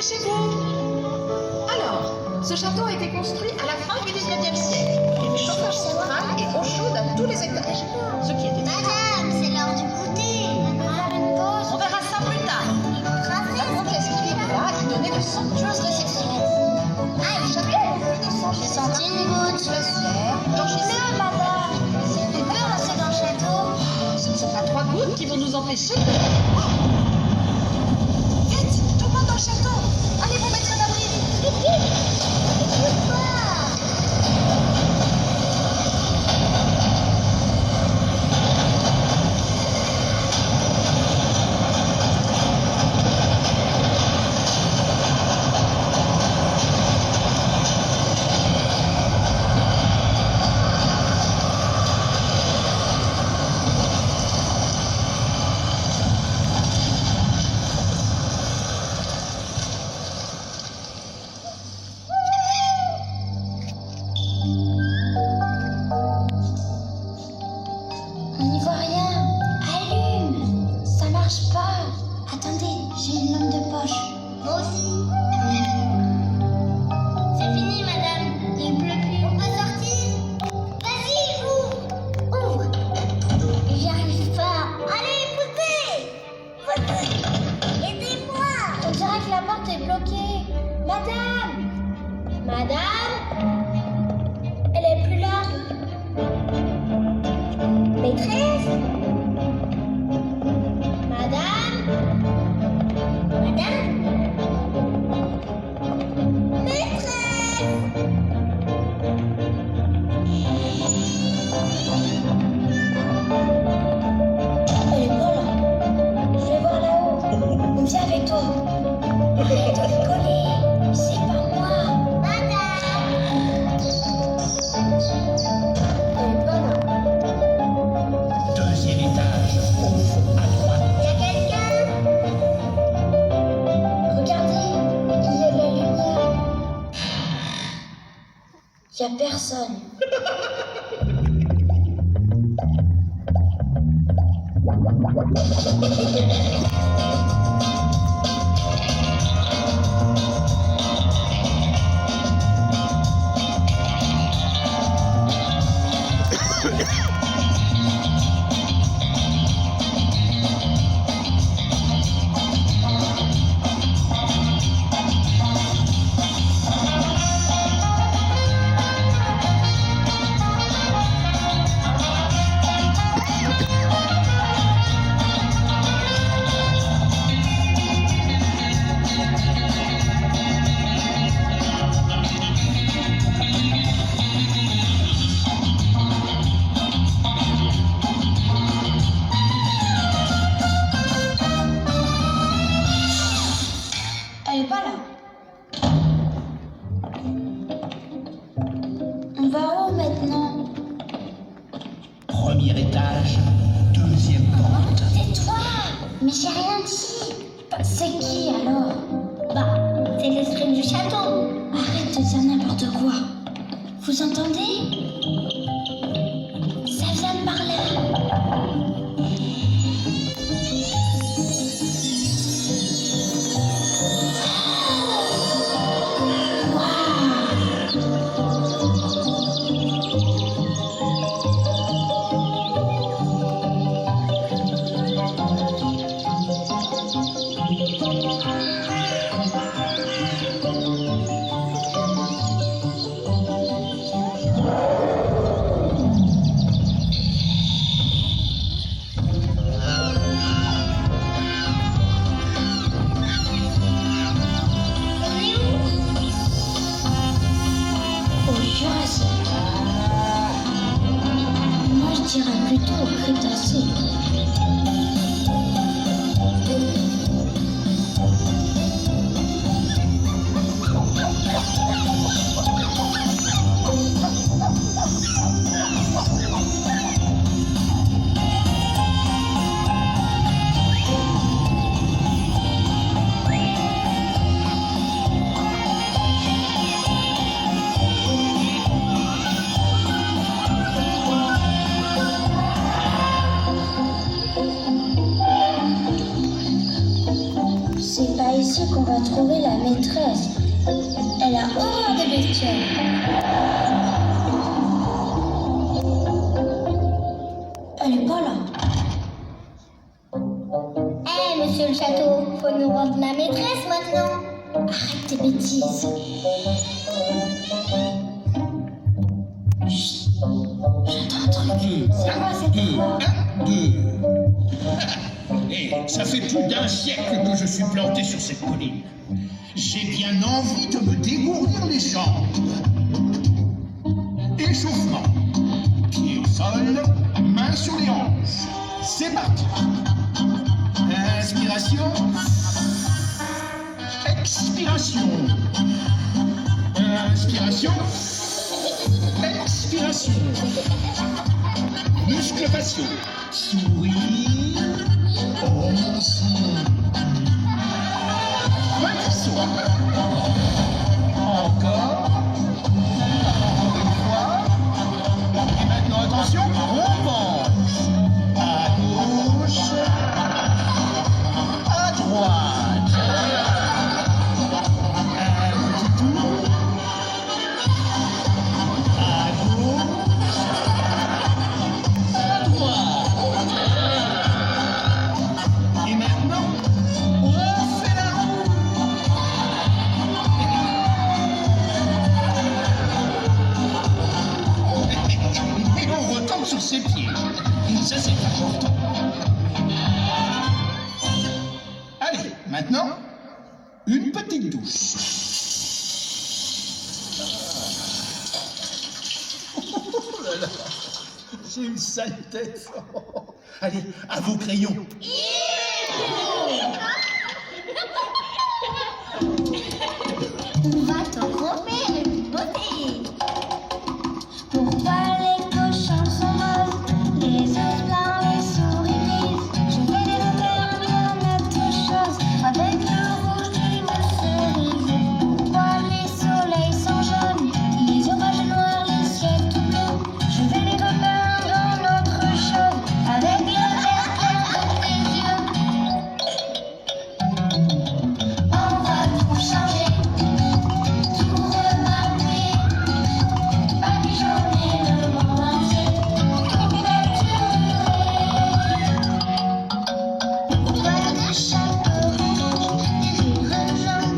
chez vous. Alors, ce château a été construit à la fin du 19e siècle. Chauffage central et eau chaude à tous les étages. Ce qui était... Madame, c'est l'heure du goûter. On verra ça plus tard. La comtesse qui vivait là y donnait de somptueuses réceptions. Ah, oui. J'ai senti une goutte. Blanchisseur, Madame. On peut rentrer dans le château. Ce ne sont pas 3 gouttes qui vont nous empêcher. Vite, tout le monde dans le château. Allez vous mettre à l'abri. Vite, vite. On n'y voit rien. Allume. Ça marche pas. Attendez, j'ai une lampe de poche. Moi aussi. C'est fini, madame. Il pleut plus. On peut sortir? Vas-y, ouvre. Ouvre. J'y arrive pas. Allez, poussez. Aidez-moi. On dirait que la porte est bloquée. Madame. Madame. Elle est plus là. Maîtresse? Madame? Madame? Maîtresse? Elle est pas là. Je vais voir là-haut. On vient avec toi. Arrête de rigoler. C'est pas moi. Madame? Elle est pas là. Deuxième étage, au fond à droite. Y a quelqu'un? Regardez, il y a de la lumière. Y a personne. Elle est pas là. On va où maintenant? Premier étage, deuxième porte. Tais-toi! Mais j'ai rien dit. C'est qui alors? Bah, c'est l'esprit du château. Arrête de dire n'importe quoi. Vous entendez? Ça vient de par là. sais qu'on va trouver la maîtresse. Elle a horreur des bestioles. Elle est pas là. Eh, monsieur le château, faut nous rendre la maîtresse maintenant. Arrête tes bêtises. Chut. J'entends un truc. C'est quoi cette voix? Et ça fait plus d'un siècle que je suis planté sur cette colline. J'ai bien envie de me dégourdir les jambes. Échauffement. Pieds au sol, mains sur les hanches. C'est parti. Inspiration. Expiration. Inspiration. Expiration. Muscles faciaux. Sourire. Encore. Une fois. Et maintenant, attention, on pense. À gauche. À droite. Un petit tour. À gauche. À droite. Et maintenant, on fait la roue. Et on retombe sur ses pieds. Ça, c'est important. Allez, maintenant, une petite douche. Oh là là, j'ai une sale tête. Allez, à vos crayons. On va te refaire une beauté. Pourquoi les cochons sont roses, les œufs blancs, les souris grises? Je vais les refaire bien à toute chose avec le rouge d'une cerise. Pourquoi les soleils sont jaunes, les orages noirs, les ciels tout bleus? Je vais les repeindre en autre chose avec le vert clair de tes yeux. On va tout changer, tout remanier, badigeonner le monde entier, tout déturer. Pourquoi des chapeaux rouges, des rires jaunes,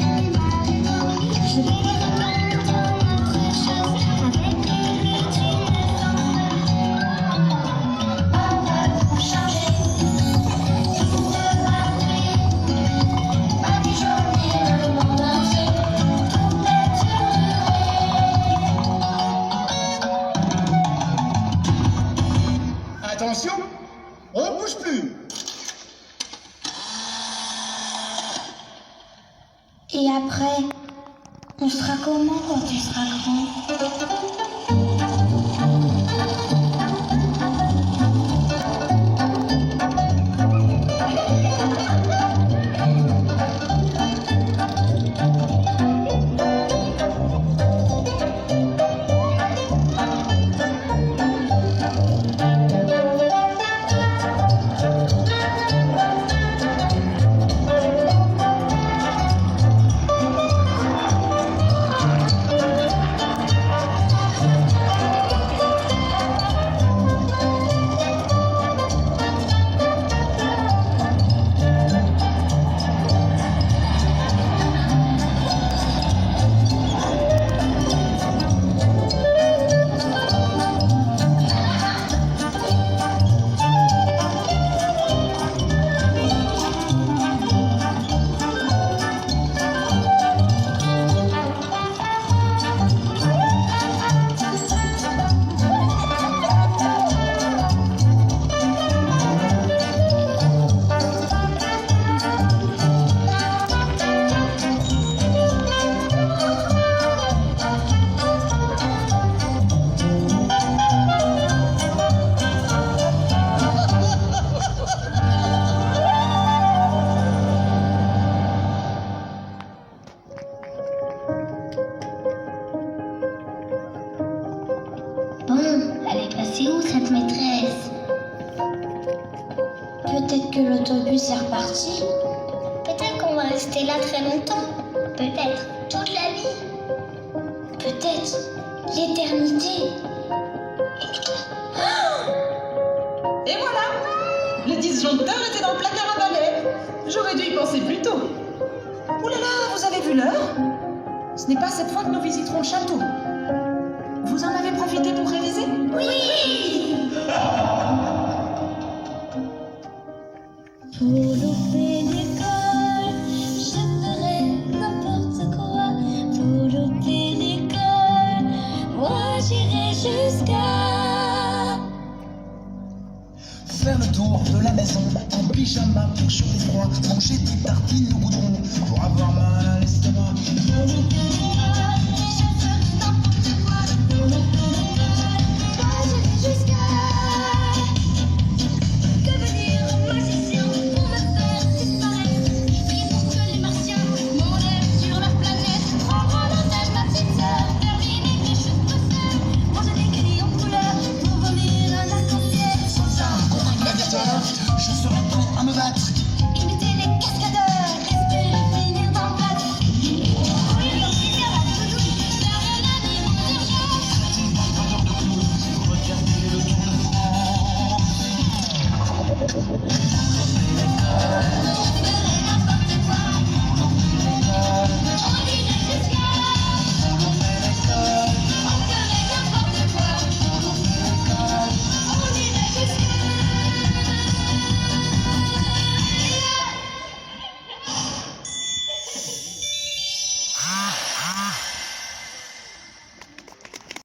des marées? Je vais les repeindre en autre chose avec les rides d'une fanfare. On va tout changer, tout remanier, badigeonner le monde entier, tout déturer. Attention, on bouge plus. Et après, on sera comment quand tu seras grand? Bon, elle est passée où cette maîtresse? Peut-être que l'autobus est reparti. Peut-être qu'on va rester rester là très longtemps. Peut-être toute la vie. Peut-être l'éternité. Et voilà, le disjoncteur était dans le placard à balai. J'aurais dû y penser plus tôt. Ouh là là, vous avez vu l'heure? Ce n'est pas cette fois que nous visiterons le château. Vous en avez profité pour réviser? Oui! Pour louper l'école, je ferai n'importe quoi. Pour louper l'école, moi j'irai jusqu'à... Faire le tour de la maison en pyjama pour chaud et froid, manger des tartines au goudron pour avoir